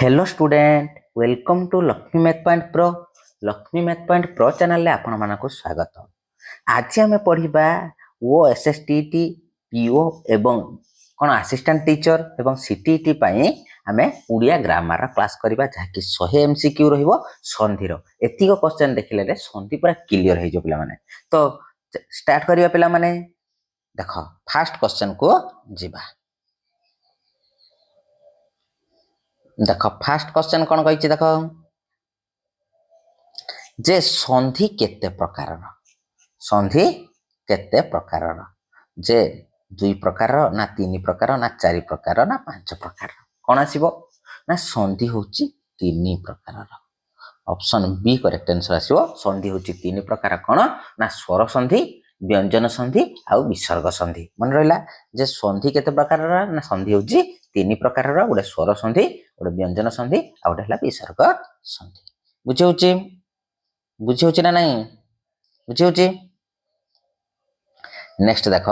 Hello student welcome to Lakshmi Math Point Pro. Lakshmi Math Point Pro channel आपण मानक स्वागत। आज आम पढ़ा ओ एसएसटीटी पीओ एवं कौन असिस्टेंट टीचर एवं सीटीटी आम उड़िया ग्रामर क्लास करवा जहाँकि 100 एमसीक्यू रहिबो संधिर एतिक क्वेश्चन देखिले संधि पूरा क्लियर हो पे माने। तो स्टार्ट करिया पिला माने देख फास्ट क्वेश्चन को जीवा। देख फास्ट क्वेश्चन कौन कही देख जे संधि केते प्रकार संधि केते प्रकार जे 2 प्रकार ना 3 प्रकार ना 4 प्रकार ना 5 प्रकार कौन आसीबो ना संधि होची 3 प्रकार। ऑप्शन बी करेक्ट आंसर आसीबो। संधि होची 3 प्रकार कौन ना स्वर संधि व्यंजन संधि आउ विसर्ग संधि। मन रहिला जे संधि केते प्रकार ना संधि होची 3 प्रकार गोटे स्वर संधि गोटे व्यंजन संधि आ गोटे हला विसर्ग संधि। बुझी होची ना नहीं बुझी होची। नेक्स्ट देख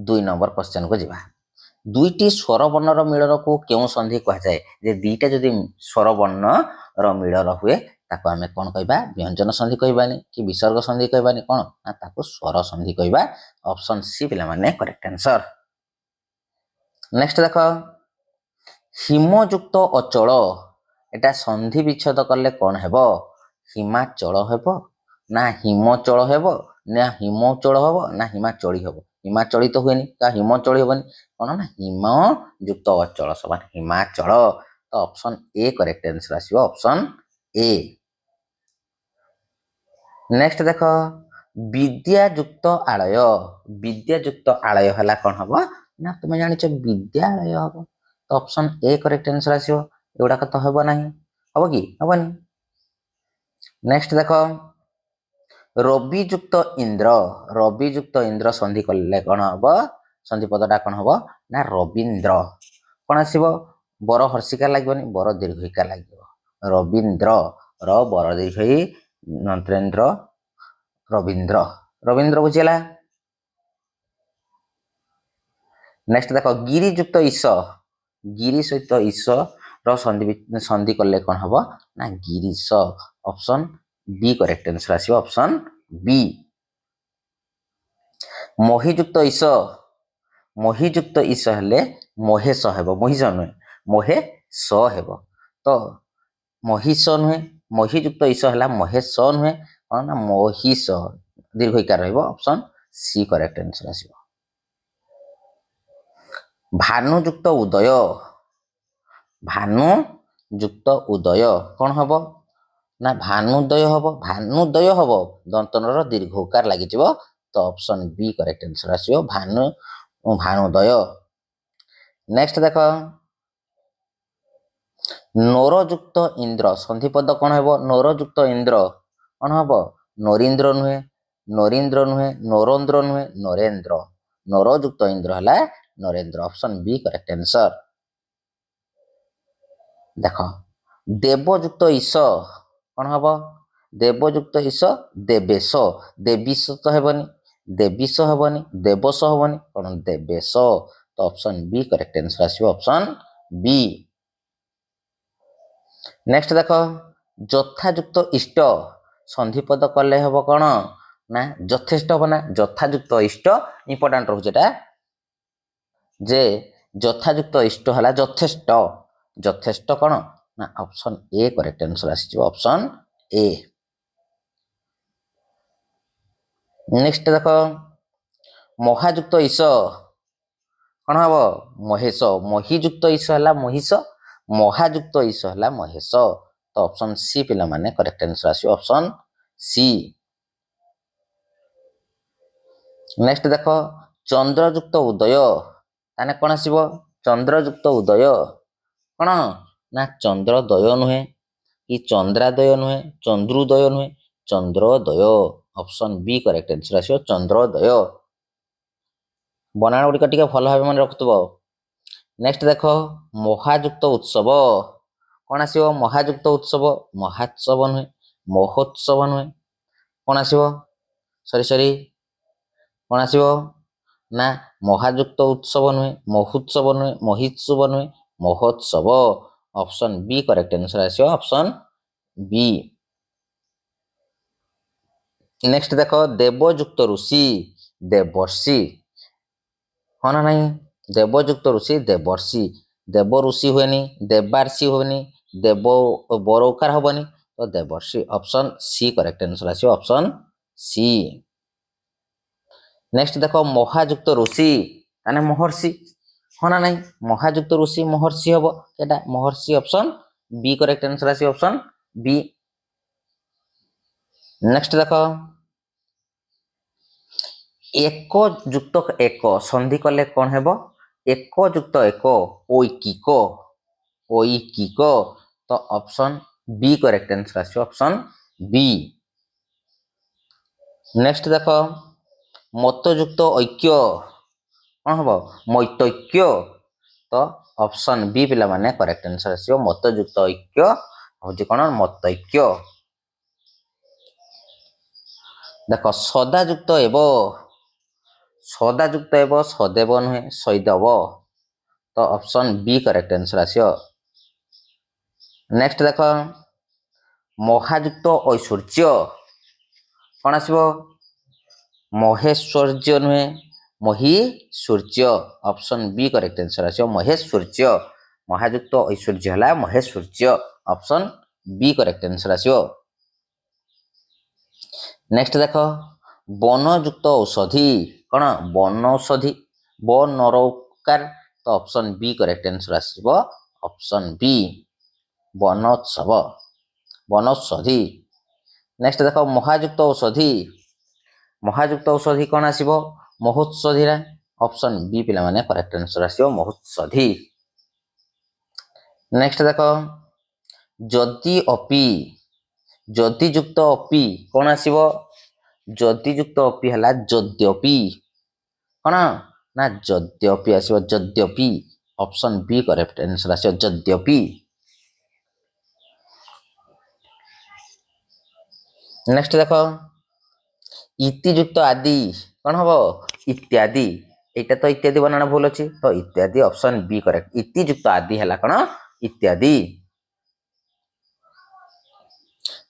2 नंबर क्वेश्चन को जीवा। दुईटी स्वर वर्णर मिलन को क्यों संधि कह जाए जे दीटा जदि स्वर वर्णर मिलन हुए ताको आमे कोन कहबा व्यंजन संधि कहबानी कि विसर्ग संधि कहबानी कोन ना ताको स्वर संधि कहबा। ऑप्शन सी पिला माने करेक्ट आंसर। नेक्स्ट देख हिमयुक्त अचल एटा संधि विच्छेद करले कोन हेबो हिमाचल हेबो ना हिमचल हेबो ना हिमचल हेबो ना हिमाचली हेबो। हिमाचली तो हुएनी का हिमचली हेबनी कोन ना हिमयुक्त अचल समान हिमाचल। तो ऑप्शन ए करेक्ट आंसर आसीबो ऑप्शन ए। नेक्स्ट देख विद्यायुक्त आलय हला कोन हबो ना तुम जानिछ विद्यालय हबो। तो ऑप्शन ए करेक्ट आंसर आसीबो। एगुडा तो हबो नाही हबो कि हबनी। नेक्स्ट देख रवियुक्त इंद्र संधि कले कौन हम संधि पदटा कौन हम ना रवीन्द्र कौन आसो बर हर्षिका लगे बर दीर्घिका लगे रवीन्द्र बर दीर्घ नंत्रेन्द्र रवीन्द्र बुझीगला। नेक्स्ट देख गिरियुक्त गिरी सहित ईश संधि कले कौन हम ना गिरीश। ऑप्शन बी करेक्ट आंसर आसीबो ऑप्शन बी। मोहियुक्त ईश हेले महेश हेबो महिष नुहे महेश हेबो। तो महिष नुहे मोहियुक्त ईश हला महेश नुहे कौन ना महिष दीर्घिकार रहिबो। ऑप्शन सी करेक्ट आंसर आसीबो। भानुयुक्त उदय कौन हबो ना भानुदय हबो दंतनर दीर्घ उकार लागि जिवो। तो ऑप्शन बी करेक्ट आंसर आसीबो भानुदय। नेक्स्ट देख नोरयुक्त इंद्र संधि पद कौन हेबो नोरयुक्त इंद्र कौन हबो नरेन्द्र नुहे नरेन्द्र नुहे नरेन्द्र नोरयुक्त इंद्र हला Narendra. Option B correct answer. देख देवयुक्त ईश कौन हम देवयुक्त ईश देवेश देवीश तो हेबनी देवीश हेबनी देवश हेबनी कौन देवेश। तो ऑप्शन बी करेक्ट आंसर आसीबो ऑप्शन बी। नेक्स्ट देख यथायुक्त इष्ट संधि पद कले हम कौन ना यथेष्ट हम ना यथायुक्त इष्ट इंपोर्टाट रोचे जे यथायुक्त इष्ट है यथेष्ट कौन ना ऑप्शन ए करेक्ट आंसर आसीबो ऑप्शन ए। नेक्स्ट देख महायुक्त ईश कौन हम महेश महियुक्त ईश है महिष महायुक्त ईश है महेश। तो ऑप्शन सी पिला माने करेक्ट आंसर आसीबो ऑप्शन सी। नेक्स्ट देख चंद्रयुक्त उदय ताने कौन आसीबो चंद्रयुक्त उदय कौन ना चंद्रदय नुहे कि चंद्रादय नुहे चंद्रोदय नुहे चंद्रोदय। ऑप्शन बी करेक्ट आंसर आसीबो चंद्रोदय। बनान गुड़िक टिके भल भाव मन रखुथबो। नेक्स्ट देख महायुक्त उत्सव कौन आसीबो महायुक्त उत्सव महोत्सव नुहे महोत्सव नुहे कौन आसीबो सरी कौन आसीबो ना महायुक्त उत्सव नुहे महोत्सव नुहे महोत्सव नुहे महोत्सव। Option B correct answer आसियो option B. Next देखो देवयुक्त ऋषि देवर्षि हाँ ना नहीं देवयुक्त ऋषि देवर्षि देव ऋषि हुएनि देवार्षि हुएनि देव बरौकार हबनी तो देवर्षि option C correct answer आसियो option C. Next देखो महायुक्त ऋषि ताने महर्षि हाँ ना नहीं महायुक्त ऋषि महर्षि हम क्या महर्षि ऑप्शन बी करेक्ट आंसर आसी ऑप्शन बी। नेक्स्ट देखो एक जुक्त एक संधि कले कौन हेब एक जुक्त एक ओइकिक ओइकिक तो ऑप्शन बी करेक्ट आंसर आसी ऑप्शन बी। नेक्स्ट देखो मतयुक्त ऐक्य कौन हम मैतैक्य तो ऑप्शन बी पिला माने करेक्ट आंसर आसियो मतयुक्त ऐक्य हूँ कौन मतैक्य। देख सदायुक्त एव सदैव नुहे सैदव तो ऑप्शन बी करेक्ट आंसर आसियो। नेक्स्ट देख महायुक्त ऐश्वर्य कौन आसो महेश्वर्य नुहे महीश्वर्य ऑप्शन बी करेक्ट आंसर आसियो महेश्वर्य महायुक्त ऐश्वर्य है महेश्वर्य ऑप्शन बी करेक्ट आंसर आसियो। नेक्स्ट देख वनयुक्त औषधि कौन वन औषधि वन नरकार तो ऑप्शन बी करेक्ट आंसर आसिबो ऑप्शन बी वनोत्सव वनौषधि। नेक्स्ट देख महायुक्त औषधि कौन आसिबो महोत्षधि ऑप्शन बी पिला माने करेक्ट आंसर आसिबो महोत्षधि। नेक्स्ट देख जदि अपि जदियुक्त अपि कौन आसिबो जदियुक्त अपि हला यद्यपि कौन ना यद्यपि आसिबो यद्यपि ऑप्शन बी करेक्ट आंसर आसिबो यद्यपि। नेक्स्ट देख इतियुक्त आदि कौन हम इत्यादि एटा तो इत्यादि बनाना भूल अच्छी तो इत्यादि ऑप्शन बी करेक्ट इतियुक्त आदि है कौन इत्यादि।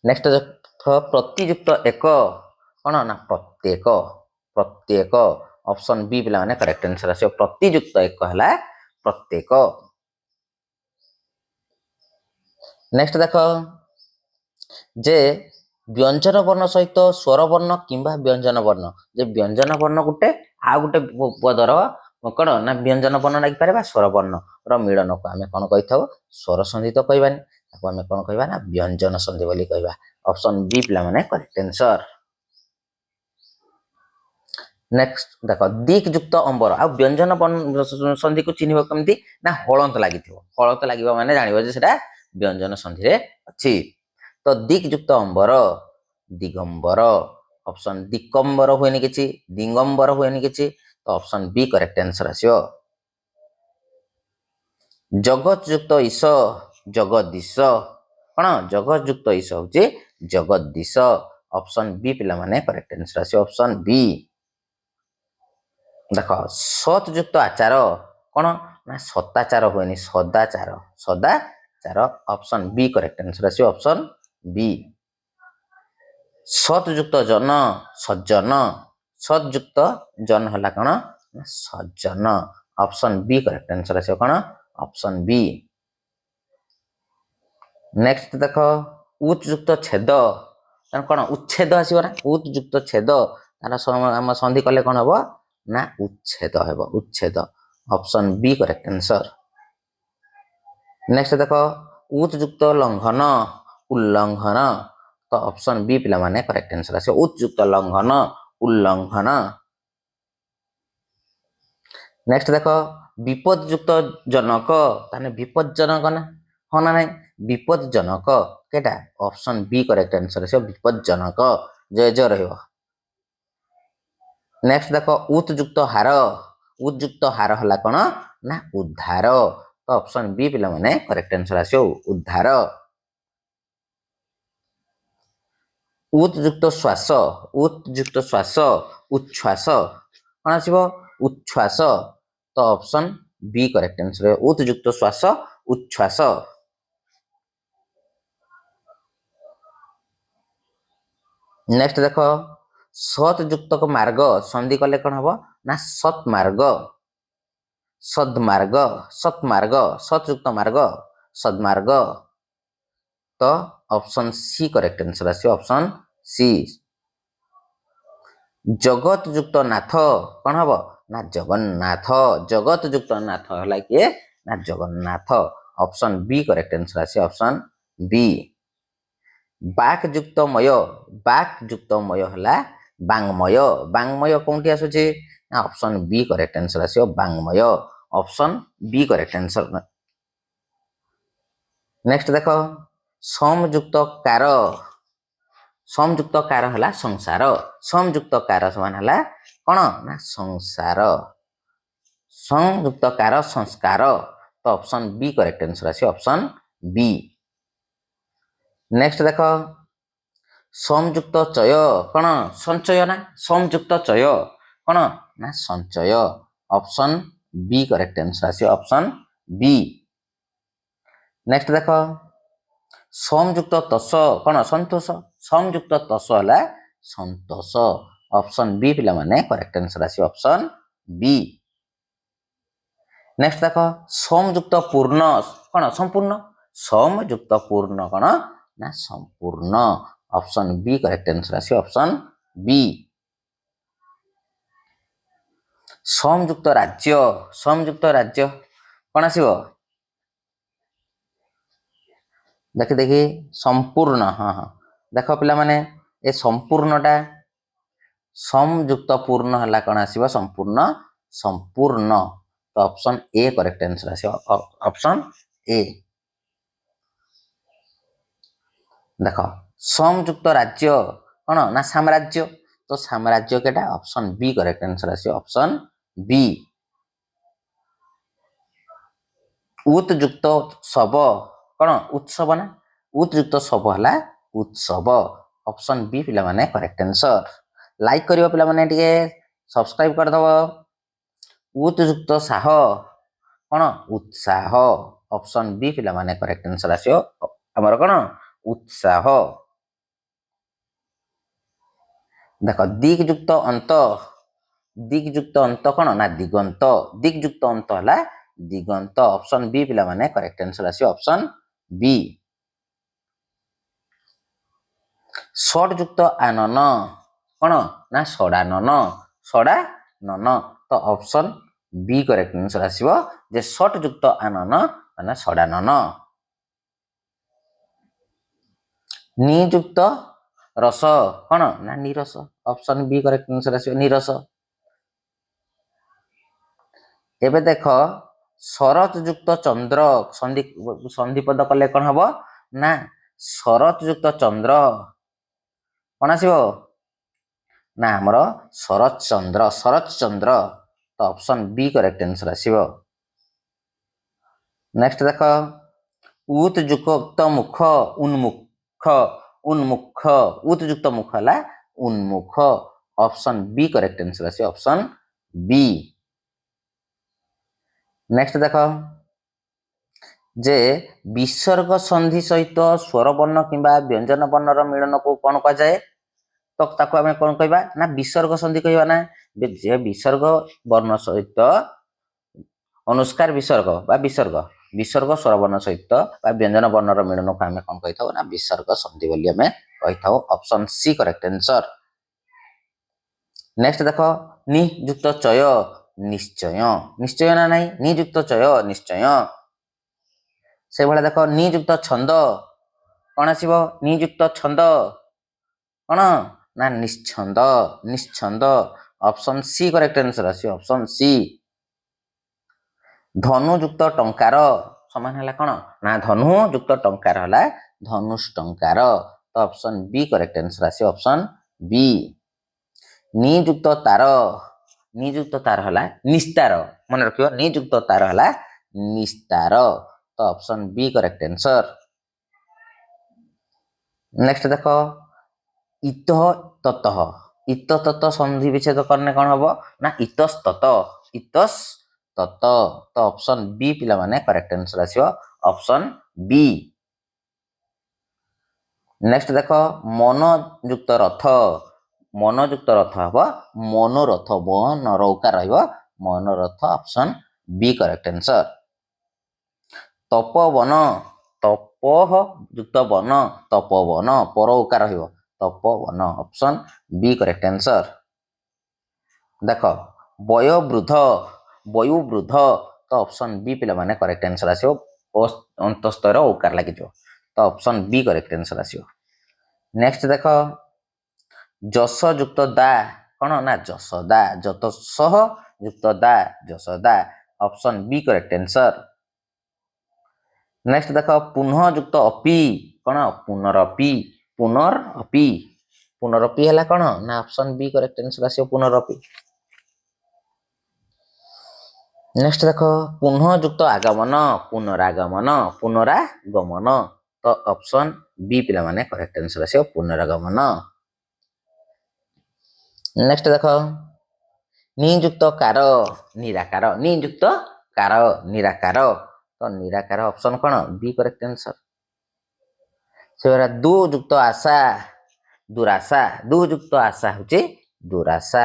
नेक्स्ट देख प्रतियुक्त एक कौन ना प्रत्येक प्रत्येक ऑप्शन बी पिला माने करेक्ट आंसर आसियो प्रतियुक्त एक है प्रत्येक। नेक्स्ट देख जे व्यंजन वर्ण सहित स्वर वर्ण किंबा व्यंजन वर्ण जे व्यंजन वर्ण गोटे आ गोटे पदर कौन ना व्यंजन वर्ण लग पारे स्वर वर्ण मिलन को आम कौन कही था स्वर संधि तो कहबानी आम कौन कहवा ना व्यंजन संधि बोली कहवा ऑप्शन बी पिला माने करेक्ट आंसर। नेक्स्ट देख दिक्युक्त अंबर आ व्यंजन संधि को चिन्ह कमती ना हलंत लगी हलंत लगे माने जान से व्यंजन संधि रे अच्छी तो दिक्युक्त अंबर दिगंबर ऑप्शन दिकंबर हुए कि दिगंबर हुए कि तो ऑप्शन बी करेक्ट आंसर आसियो। जगतयुक्त ईश जगदीश कौन जगतयुक्त ईश हूँ जगदीश ऑप्शन बी पिला माने करेक्ट आंसर आसियो ऑप्शन बी। देख सतयुक्त आचार कौन ना सदाचार हुए सदाचार सदाचार option B correct answer आसियो option B. सतयुक्त जन सज्जन सतयुक्त जन है कौन सज्जन ऑप्शन बी करेक्ट आंसर आसियो कौन ऑप्शन बी। नेक्स्ट देख उतयुक्त छेद कौन उच्छेद आसो ना उतयुक्त छेद तार आम संधि कले कौन हम ना उच्छेद हेब उच्छेद option B correct answer. Next देख उतयुक्त लंघन उल्लंघन तो ऑप्शन बी पिला माने करेक्ट आंसर आसे उतयुक्त लंघन उल्लंघन। नेक्स्ट देख विपदयुक्त जनक ताने विपदजनक ना हाँ ना नहीं विपदजनक केटा ऑप्शन बी करेक्ट आंसर आसे विपदजनक जय जय रहिबो। नेक्स्ट देख उतयुक्त हार हला कौन ना उद्धार तो ऑप्शन बी पिला माने करेक्ट आंसर आसियो उद्धार। उतयुक्त श्वास उच्छ्वास कौन आसिबो उच्छ्वास तो ऑप्शन बी करेक्ट आंसर उतयुक्त श्वास उच्छ्वास। नेक्स्ट देखो सत युक्त मार्ग संधि कले कौन हम ना सत्मार्ग सद्मार्ग सत्मार्ग सतयुक्त मार्ग सद्मार्ग तो ऑप्शन सी करेक्ट आंसर आसी ऑप्शन सी जगत युक्त नाथ कौन हम ना जगन्नाथ जगत युक्त नाथ है किए ना जगन्नाथ ऑप्शन बी करेक्ट आंसर आसी ऑप्शन बी बाक युक्तमय है बांगमय बांगमय कौटी आसुचे ऑप्शन बी करेक्ट आंसर आसी बांगमय option B correct answer next देख समयुक्त कार समयुक्त कार है संसार समयुक्त कार समान है कौन ना संसार संयुक्त कार संस्कार तो ऑप्शन बी करेक्ट आंसर आसी ऑप्शन बी नेक्स्ट देख संयुक्त चय कौन संचय ना संयुक्त चय कौन ना संचय ऑप्शन बी करेक्ट आंसर आसी ऑप्शन बी नेक्स्ट देख संयुक्त तस कौन संतोष संयुक्त तस है संतोष ऑप्शन बी पिला माने करेक्ट आंसर आसी ऑप्शन बी नेक्स्ट देख संयुक्त पूर्ण कौन संपूर्ण संयुक्त पूर्ण कौन ना संपूर्ण ऑप्शन बी करेक्ट आंसर आसी ऑप्शन बी संयुक्त राज्य कौन आसीबो देखि देखि संपूर्ण हाँ हाँ देख पिला माने ए संपूर्णटा संयुक्त पूर्ण है कौन आसीबो संपूर्ण संपूर्ण तो ऑप्शन ए करेक्ट आंसर आसीबो ऑप्शन ए देख संयुक्त राज्य कौन ना साम्राज्य तो साम्राज्य केटा ऑप्शन बी करेक्ट आंसर आसी ऑप्शन बी उत्युक्त शब कौन उत्सव ना उत्युक्त शब है उत्सव ऑप्शन बी पिला माने करेक्ट आंसर लाइक करियो पिला माने टिके सब्सक्राइब कर दबो उत्युक्त साह कौन उत्साह ऑप्शन बी पिला माने करेक्ट आंसर आसियो हमर कौन उत्साह देख दिग्युक्त अंत कौन ना दिगंत दिग्युक्त अंत है दिगंत ऑप्शन बी पिला माने करेक्ट आंसर आसी ऑप्शन बी षड युक्त आनन कौन ना षडानन तो ऑप्शन बी करेक्ट आंसर आसीबो जे षड युक्त आनन माने षडानन नियुक्त रस कौन ना नीरस ऑप्शन बी करेक्ट आंसर आसीबो नीरस एबे देख शरत युक्त चंद्र संधि संधिपद कले कौन हम ना शरत युक्त चंद्र कौन आसीबो ना हमर शरत चंद्र तो ऑप्शन बी करेक्ट आंसर आसीबो नेक्स्ट देख उत्युक्त मुख उन्मुख उत्युक्त मुख है उन्मुख ऑप्शन बी करेक्ट आंसर आसी ऑप्शन बी नेक्स्ट देख जे विसर्ग संधि सहित स्वर वर्ण किंबा व्यंजन वर्णर मिलन को कौन कह जाए तो ताको आमे कौन कहबा ना विसर्ग संधि कहबा ना जे विसर्ग वर्ण सहित अनुस्कार विसर्ग बा विसर्ग स्वर वर्ण सहित बा व्यंजन वर्णर मिलन को आमे कौन कहिथाउ ना विसर्ग संधि बोली आमे कहिथाउ option C correct answer next देख नियुक्त चय निश्चय ना नहीं नियुक्त चय निश्चय से भाया देख नियुक्त छंद कौन आसीबो नियुक्त छंद कौन ना निश्छंद ऑप्शन सी करेक्ट आंसर आसीबो ऑप्शन सी धनु युक्त टंकार समान है कौन ना धनु युक्त टंकार है धनुष टंकार तो ऑप्शन बी करेक्ट आंसर आसी ऑप्शन बी नियुक्त तार है निस्तार मन रखियो नियुक्त तार है निस्तार तो option B correct answer next देख इत तत संधि विच्छेद करने कौन हम ना इतस्तत तो ऑप्शन बी पिला माने करेक्ट आंसर आसीबो ऑप्शन बी नेक्स्ट देख मन युक्त रथ मन युक्त रथ हम मनोरथ मनरौका मनोरथ ऑप्शन बी करेक्ट आंसर। तपोवन तप युक्त वन तपोवन परौका तपोवन ऑप्शन बी करेक्ट आंसर। देख वयोवृद्ध वयोवृद्ध तो ऑप्शन बी पे करेक्ट आंसर आसो अंतस्तर ओकार लगे तो ऑप्शन बी करेक्ट आंसर आसो। नेक्स्ट देख जस युक्त दा कौन ना जसदा जतस युक्त दा जसदा option B correct answer. Next देख पुनः युक्त अपि कौन पुनरअपि पुनरअपि पुनरअपि है कौन ना ऑप्शन बी करेक्ट आंसर आसो पुनरअपि। नेक्स्ट देख पुनः युक्त आगमन पुनरागमन पुनरागमन तो ऑप्शन बी पे करेक्ट आंसर आसो पुनरागमन। नेक्स्ट देख नियुक्त कार निराकार नियुक्त कार निराकार तो निराकार ऑप्शन कौन बी करेक्ट आंसर। से दु युक्त आशा दुराशा दु युक्त आशा हूँ दुराशा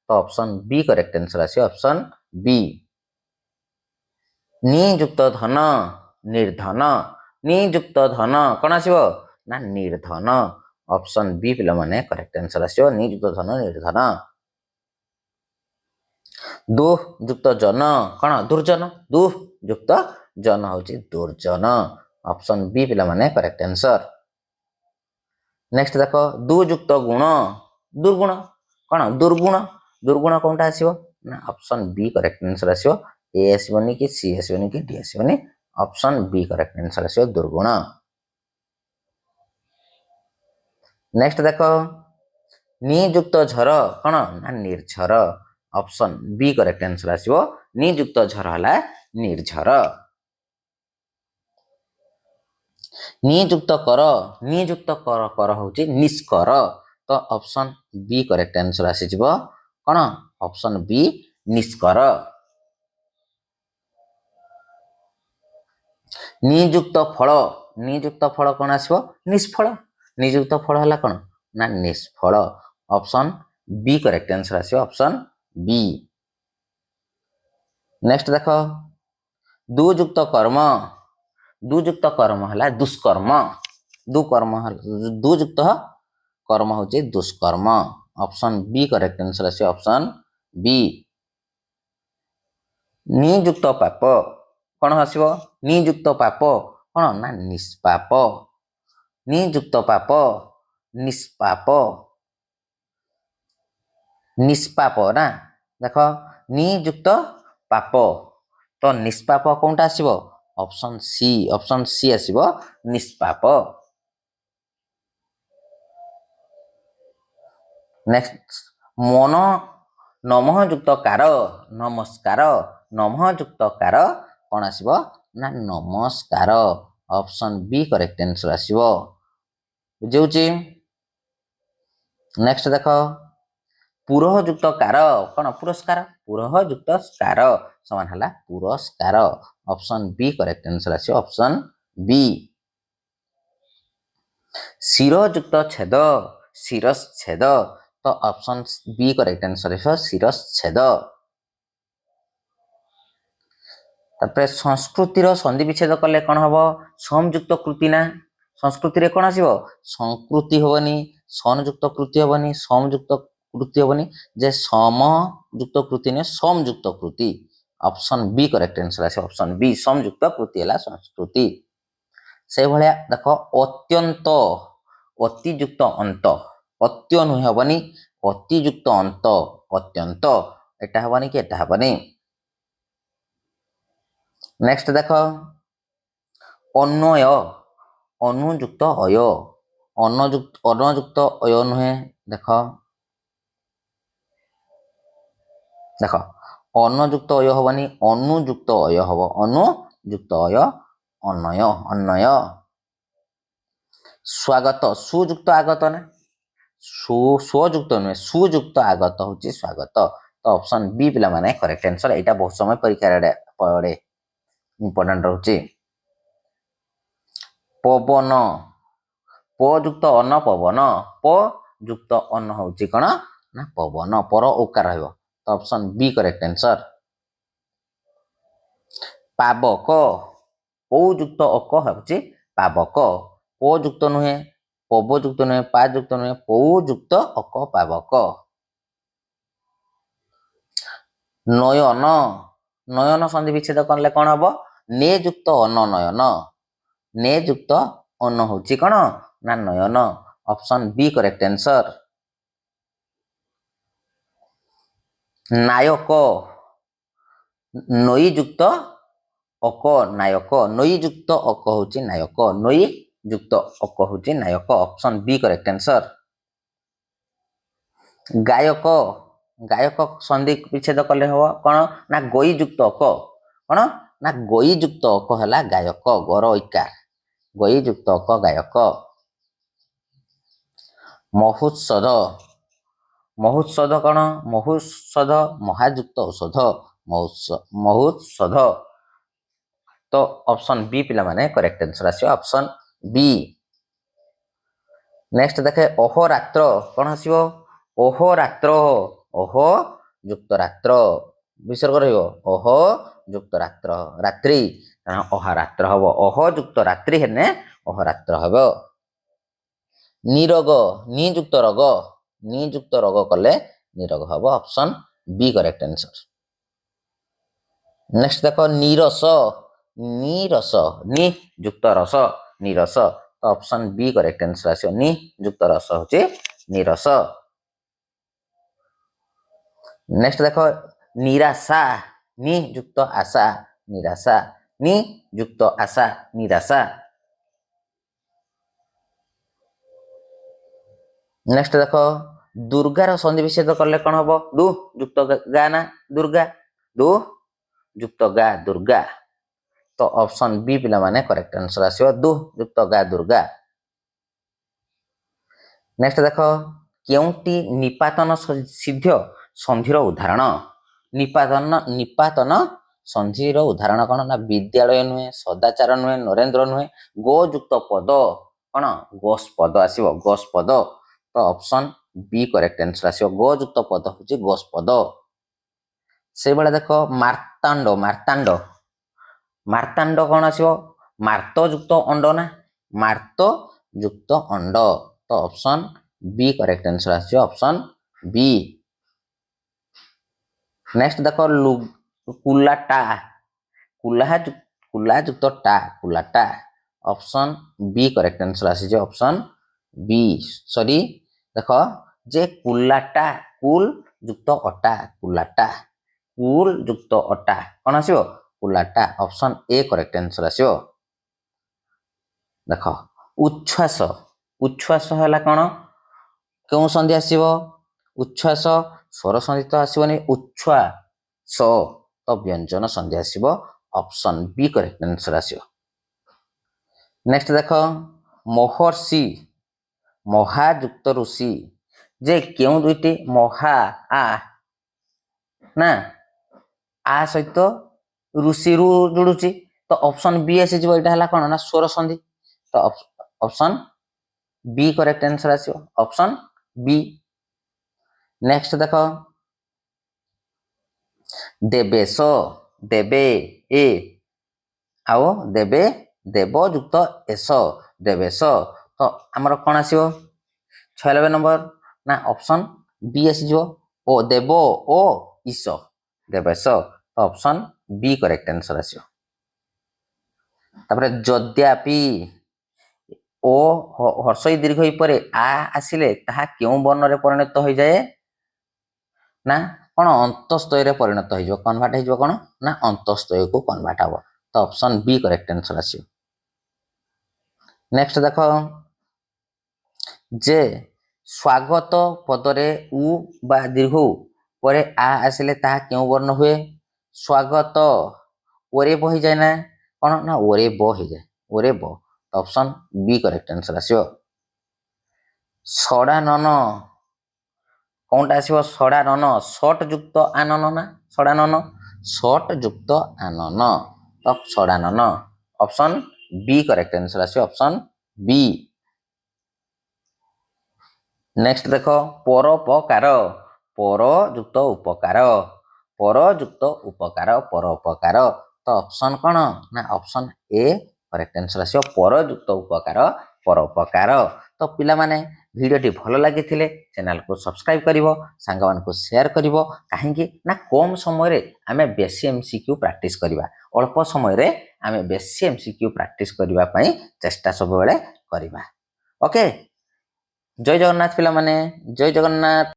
तो ऑप्शन बी करेक्ट आंसर आसो ऑप्शन बी। नियुक्त धन निर्धन नियुक्त धन कौन आसो ना निर्धन ऑप्शन बी पे करेक्ट आंसर आसो नियुक्त धन निर्धन। दुह युक्त जन कौन दुर्जन दुह युक्त जन हूँ दुर्जन ऑप्शन बी पे करेक्ट आंसर। नेक्स्ट देख दुयुक्त गुण दुर्गुण कौन दुर्गुण दुर्गुण कौनटा आसो ना ऑप्शन बी करेक्ट आंसर आसो ए आसबनी कि सी आसबनी कि डी आसबनी ऑप्शन बी करेक्ट आंसर आसो दुर्गुण। नेक्स्ट देख नियुक्त झर कौन ना निर्झर ऑप्शन बी करेक्ट आंसर आसो नियुक्त झर है निर्झर। नियुक्त कर कर हूँ निष्कर तो ऑप्शन बी करेक्ट आंसर आसीज कौन ऑप्शन बी निष्कर। नियुक्त फल कौन आसो निष्फल नियुक्त फल है कौन ना निष्फल ऑप्शन बी करेक्ट आंसर आसो ऑप्शन बी। नेक्स्ट देख दुयुक्त कर्म है दुष्कर्म दुयुक्त कर्म हूँ दुष्कर्म ऑप्शन बी करेक्ट आंसर आसो ऑप्शन बी। नियुक्त पाप कौन आसो नियुक्त पाप कौन ना निष्पाप नियुक्त पाप निष्पाप निष्पाप ना देख नियुक्त पाप तो निष्पाप कौनटा आसो ऑप्शन सी आसो निष्पाप। नेक्स्ट मन नमः युक्त कार नमस्कार नमः युक्त कार कौन आसो ना नमस्कार ऑप्शन बी करेक्ट आंसर आसो बुझे। नेक्स्ट देख पुरह युक्त कार कौन पुरस्कार पुरह युक्त कार समान है पुरस्कार ऑप्शन बी करेक्ट आंसर आसो ऑप्शन बी। शिर युक्त छेद शिरच्छेद तो ऑप्शन बी करेक्ट आंसर है शिरच्छेद। तापर संस्कृतिर संधि विच्छेद कले कौन हम संयुक्त कृति ना संस्कृति कौन आसो संकृति हेनी संयुक्त कृति हेनी संयुक्त कृति हेनी जे समयुक्त कृति नहीं समयुक्त कृति ऑप्शन बी करेक्ट आंसर आसो ऑप्शन बी संयुक्त कृति है संस्कृति। से भाया देख अत्यंत अतियुक्त अंत अत्य नुहे हेनी अतियुक्त अंत अत्यंत एटा हेनी कि एटा हेनी। नेक्स्ट देख अन्वय अनुयुक्त अय अनुयुक्त अय नुहे देख देख अनुयुक्त अय हेनी अनुयुक्त अय हम अनुयुक्त अय अन्वय अन्वय। स्वागत सुयुक्त आगत ना स्वयुक्त नुहे सुयुक्त आगत हूँ स्वागत तो ऑप्शन बी पे करेक्ट आंसर यहाँ बहुत समय परीक्षा पड़े इंपोर्टेंट रोचे। पवन ପ ଯୁକ୍ତ ଅନ ପବନ ପ ଯୁକ୍ତ ଅନ ହଉଛି କଣ ନା ପବନ ପର ଓକାର ରହିବ ତ ଅପସନ ବି କରେକ୍ଟ ଆନ୍ସର। ପାବକ ପୌ ଯୁକ୍ତ ଅକ ହେଉଛି ପାବକ ପ ଯୁକ୍ତ ନୁହେଁ ପବ ଯୁକ୍ତ ନୁହେଁ ପା ଯୁକ୍ତ ନୁହେଁ ପୌ ଯୁକ୍ତ ଅକ ପାବକ। ନୟନ ନୟନ ସନ୍ଧି ବିଚ୍ଛେଦ କଲେ କଣ ହବ ନେ ଯୁକ୍ତ ଅନ ନୟନ ନେ ଯୁକ୍ତ ଅନ ହଉଛି କଣ ନା ନୟନ ଅପସନ ବି କରେକ୍ଟ ଆନ୍ସର। ନାୟକ ନଈ ଯୁକ୍ତ ଅକ ନାୟକ ନଈ ଯୁକ୍ତ ଅକ ହଉଛି ନାୟକ ନଈ ଯୁକ୍ତ ଅକ ହଉଛି ନାୟକ ଅପସନ ବି କରେକ୍ଟ ଆନ୍ସର। ଗାୟକ ଗାୟକ ସନ୍ଧି ବିଚ୍ଛେଦ କଲେ ହବ କଣ ନା ଗଇ ଯୁକ୍ତ ଅକ କଣ ନା ଗଇ ଯୁକ୍ତ ଅକ ହେଲା ଗାୟକ ଗର ଇକାର ଗଇ ଯୁକ୍ତ ଅକ ଗାୟକ। ମହୋତ୍ସଦ ମହୋତ୍ସଦ କଣ ମହୋତ୍ସଦ ମହାଯୁକ୍ତ ଔଷଧ ମହୋତ୍ସଦ ତ ଅପସନ ବି ପିଲାମାନେ କରେକ୍ଟ ଆନ୍ସର ଆସିବ ଅପସନ ବି। ନେକ୍ସଟ ଦେଖେ ଅହୋରାତ୍ର କଣ ଆସିବ ଅହୋରାତ୍ର ଅହ ଯୁକ୍ତ ରାତ୍ର ବିସର୍ଗ ରହିବ ଅହ ଯୁକ୍ତ ରାତ୍ର ରାତ୍ରି କାରଣ ଅହରାତ୍ର ହବ ଅହ ଯୁକ୍ତ ରାତ୍ରି ହେଲେ ଅହରାତ୍ର ହବ। ନିରୋଗ ନିଯୁକ୍ତ ରୋଗ ନିଯୁକ୍ତ ରୋଗ କଲେ ନିରୋଗ ହବ ଅପସନ ବି କରେକ୍ଟ ଆନ୍ସର। ନେକ୍ସଟ ଦେଖ ନିରସ ନିରସ ନି ଯୁକ୍ତ ରସ ନିରସ ତ ଅପସନ ବି କରେକ୍ଟ ଆନ୍ସର ଆସିବ ନି ଯୁକ୍ତ ରସ ହଉଛି ନିରସ। ନେକ୍ସଟ ଦେଖ ନିରାଶା ନି ଯୁକ୍ତ ଆଶା ନିରାଶା ନି ଯୁକ୍ତ ଆଶା ନିରାଶା। ନେକ୍ସଟ ଦେଖ ଦୁର୍ଗାର ସନ୍ଧି ବିଚ୍ଛେଦ କଲେ କଣ ହବ ଦୁ ଯୁକ୍ତ ଗା ନା ଦୁର୍ଗା ଦୁ ଯୁକ୍ତ ଗା ଦୁର୍ଗା ତ ଅପସନ ବି ପିଲାମାନେ କରେକ୍ଟ ଆନ୍ସର ଆସିବ ଦୁ ଯୁକ୍ତ ଗା ଦୁର୍ଗା। ନେକ୍ସଟ ଦେଖ କେଉଁଟି ନିପାତନ ସିଦ୍ଧ ସନ୍ଧିର ଉଦାହରଣ ନିପାତନ ସନ୍ଧିର ଉଦାହରଣ କଣ ନା ବିଦ୍ୟାଳୟ ନୁହେଁ ସଦାଚାର ନୁହେଁ ନରେନ୍ଦ୍ର ନୁହେଁ ଗୋ ଯୁକ୍ତ ପଦ କଣ ଗୋସ୍ ପଦ ଆସିବ ଗୋସ୍ ପଦ ତ ଅପସନ ବି କରେକ୍ଟ ଆନ୍ସର ଆସିବ ଗୋ ଯୁକ୍ତ ପଦ ହଉଛି ଗୋସ୍ ପଦ। ସେଇଭଳିଆ ଦେଖ ମାର୍ତାଣ୍ଡ ମାର୍ତାଣ୍ଡ ମାର୍ତାଣ୍ଡ କଣ ଆସିବ ମାର୍ତ ଯୁକ୍ତ ଅଣ୍ଡ ନା ମାର୍ତ ଯୁକ୍ତ ଅଣ୍ଡ ତ ଅପସନ ବି କରେକ୍ଟ ଆନ୍ସର ଆସିବ ଅପସନ ବି। ନେକ୍ସଟ ଦେଖ କୁଲାଟା କୁଲା ଯୁକ୍ତ ଟା କୁଲାଟା ଅପସନ ବି କରେକ୍ଟ ଆନ୍ସର ଆସିଯିବ ଅପସନ ବି। ସରି ଦେଖ ଯେ କୁଲାଟା କୁଲ ଯୁକ୍ତ ଅଟା କୁଲାଟା କୁଲ ଯୁକ୍ତ ଅଟା କଣ ଆସିବ କୁଲାଟା ଅପସନ ଏ କରେକ୍ଟ ଆନ୍ସର ଆସିବ। ଦେଖ ଉଚ୍ଛ୍ୱାସ ଉଚ୍ଛ୍ୱାସ ହେଲା କଣ କେଉଁ ସନ୍ଧି ଆସିବ ଉଚ୍ଛ୍ୱାସ ସ୍ୱର ସନ୍ଧି ତ ଆସିବନି ଉଚ୍ଛ୍ୱାସ ତ ବ୍ୟଞ୍ଜନ ସନ୍ଧି ଆସିବ ଅପସନ ବି କରେକ୍ଟ ଆନ୍ସର ଆସିବ। ନେକ୍ସଟ ଦେଖ ମହର୍ଷି ମହାଯୁକ୍ତ ଋଷି ଯେ କେଉଁ ଦୁଇଟି ମହା ନା ଆ ସହିତ ଋଷିରୁ ଯୋଡୁଛି ତ ଅପସନ ବି ଆସିଯିବ ଏଇଟା ହେଲା କଣ ନା ସ୍ୱର ସନ୍ଧି ତ ଅପସନ ବି କରେକ୍ଟ ଆନ୍ସର ଆସିବ ଅପସନ ବି। ନେକ୍ସଟ ଦେଖ ଦେବେଶ ଦେବେ ଏ ଆଉ ଦେବେ ଦେବ ଯୁକ୍ତ ଏସ ଦେବେଶ ତ ଆମର କଣ ଆସିବ 96 ନମ୍ବର ନା ଅପସନ ବି ଆସିଯିବ ଓ ଦେବ ଓ ଈଶ ଦେବେଶ ତ ଅପସନ ବି କରେକ୍ଟ ଆନ୍ସର ଆସିବ। ତାପରେ ଯଦ୍ୟାପି ଓ ହର୍ଷଇ ଦୀର୍ଘଇ ପରେ ଆ ଆସିଲେ ତାହା କେଉଁ ବର୍ଣ୍ଣରେ ପରିଣତ ହୋଇଯାଏ ନା କଣ ଅନ୍ତସ୍ତୟରେ ପରିଣତ ହେଇଯିବ କନଭର୍ଟ ହେଇଯିବ କଣ ନା ଅନ୍ତସ୍ତୟକୁ କନଭର୍ଟ ହବ ତ ଅପସନ ବି କରେକ୍ଟ ଆନ୍ସର ଆସିବ। ନେକ୍ସଟ ଦେଖ ଯେ ସ୍ୱାଗତ ପଦରେ ଉ ବା ଦୀର୍ଘ ପରେ ଆ ଆସିଲେ ତାହା କେଉଁ ବର୍ଣ୍ଣ ହୁଏ ସ୍ୱାଗତ ଓରେ ବ ହେଇଯାଏ ନା କଣ ନା ଓରେ ବ ହେଇଯାଏ ଓରେ ବ ଅପସନ ବି କରେକ୍ଟ ଆନ୍ସର ଆସିବ। ଷଡ଼ାନନ କଣଟା ଆସିବ ଷଡ଼ାନନ ଷଟ ଯୁକ୍ତ ଆନନ ନା ଷଡ଼ାନନ ଷଟ ଯୁକ୍ତ ଆନନ ତ ଷଡ଼ାନନ ଅପସନ ବି କରେକ୍ଟ ଆନ୍ସର ଆସିବ ଅପସନ ବି। नेक्स्ट देख परोपकार पर युक्त उपकार परयुक्त उपकार परोपकार तो ऑप्शन कौन ना ऑप्शन ए करेक्ट आंसर आसो परयुक्त उपकार परोपकार तो पिला माने भिडियोटी भल लगी चैनल को सब्सक्राइब करिवो सांग मान को शेयर करिवो काहेकि ना कम समय रे आमे बेसी एमसीक्यू प्रैक्टिस करबा अल्प समय रे आमे बेसी एमसीक्यू प्रैक्टिस करबा पई चेष्टा सब बेले करबा ओके जय जगन्नाथ पिला माने जय जगन्नाथ।